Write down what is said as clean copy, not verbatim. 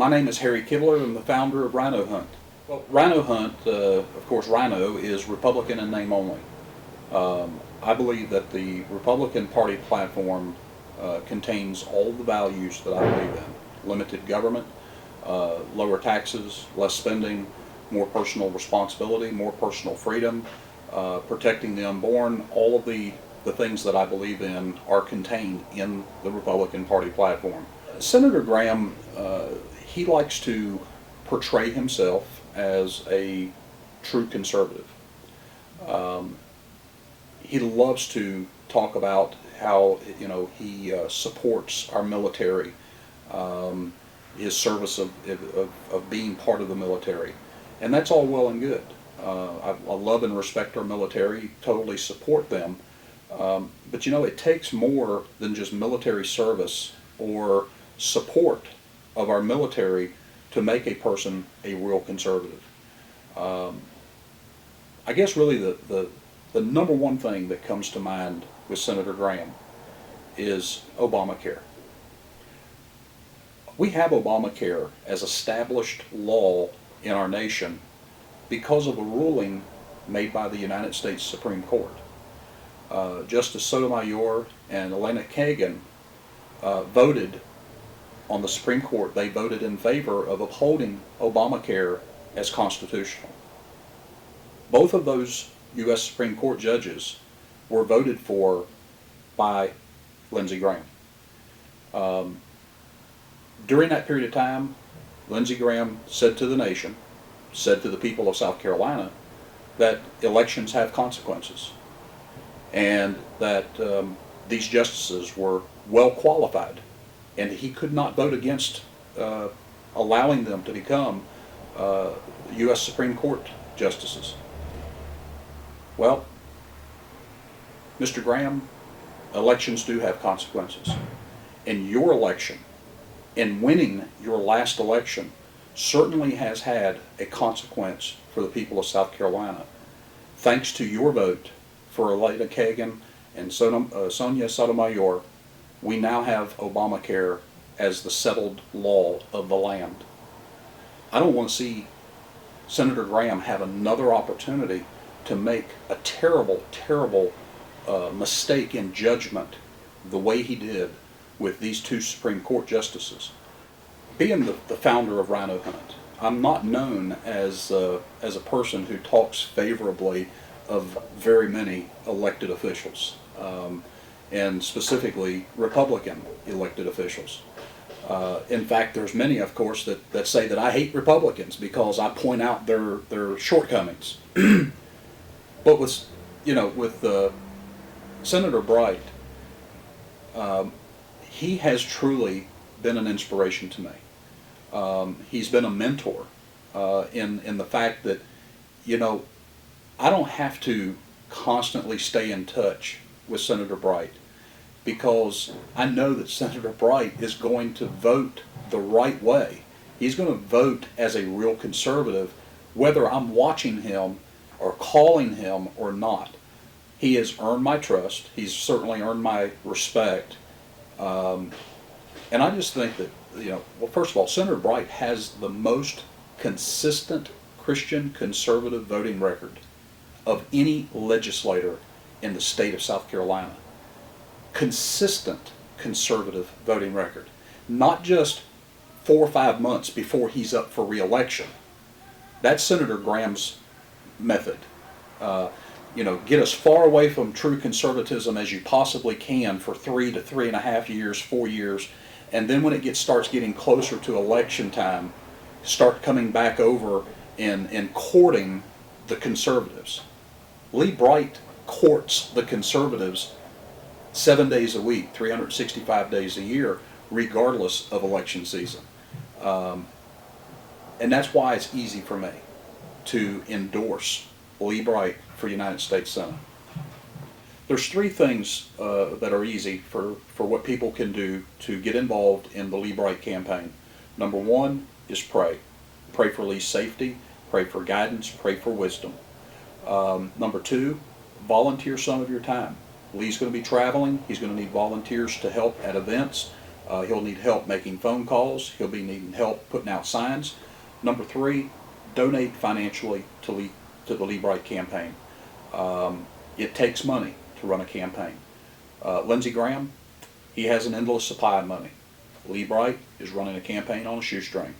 My name is Harry Kibler. I'm the founder of Rhino Hunt. Well, Rhino Hunt, of course, Rhino is Republican in name only. I believe that the Republican Party platform contains all the values that I believe in. Limited government, lower taxes, less spending, more personal responsibility, more personal freedom, protecting the unborn. All of the things that I believe in are contained in the Republican Party platform. Senator Graham, he likes to portray himself as a true conservative. He loves to talk about how he supports our military, his service of being part of the military, and that's all well and good. I love and respect our military, totally support them, but it takes more than just military service or support of our military to make a person a real conservative. I guess really the number one thing that comes to mind with Senator Graham is Obamacare. We have Obamacare as established law in our nation because of a ruling made by the United States Supreme Court. Justice Sotomayor and Elena Kagan voted on the Supreme Court. They voted in favor of upholding Obamacare as constitutional. Both of those U.S. Supreme Court judges were voted for by Lindsey Graham. During that period of time, Lindsey Graham said to the nation, said to the people of South Carolina, that elections have consequences, and that these justices were well qualified, and he could not vote against allowing them to become U.S. Supreme Court justices. Well, Mr. Graham, elections do have consequences. And your election, in winning your last election, certainly has had a consequence for the people of South Carolina. Thanks to your vote for Elena Kagan and Sonia Sotomayor, we now have Obamacare as the settled law of the land. I don't want to see Senator Graham have another opportunity to make a terrible, terrible mistake in judgment the way he did with these two Supreme Court justices. Being the founder of Rhino Hunt, I'm not known as a person who talks favorably of very many elected officials, and specifically Republican elected officials. In fact, there's many, of course, that say that I hate Republicans because I point out their shortcomings. But with Senator Bright, he has truly been an inspiration to me. He's been a mentor in the fact that I don't have to constantly stay in touch with Senator Bright, because I know that Senator Bright is going to vote the right way. He's going to vote as a real conservative, whether I'm watching him or calling him or not. He has earned my trust. He's certainly earned my respect. And I just think that, well, first of all, Senator Bright has the most consistent Christian conservative voting record of any legislator in the state of South Carolina. Consistent conservative voting record. Not just 4 or 5 months before he's up for re-election. That's Senator Graham's method. Get as far away from true conservatism as you possibly can for 3 to 3.5 years, 4 years, and then when it starts getting closer to election time, start coming back over and courting the conservatives. Lee Bright courts the conservatives 7 days a week, 365 days a year, regardless of election season. And that's why it's easy for me to endorse Lee Bright for United States Senate. There's 3 things that are easy for what people can do to get involved in the Lee Bright campaign. Number 1 is pray. Pray for Lee's safety, pray for guidance, pray for wisdom. Number 2, volunteer some of your time. Lee's going to be traveling. He's going to need volunteers to help at events. He'll need help making phone calls. He'll be needing help putting out signs. Number three, donate financially to the Lee Bright campaign. It takes money to run a campaign. Lindsey Graham, he has an endless supply of money. Lee Bright is running a campaign on a shoestring.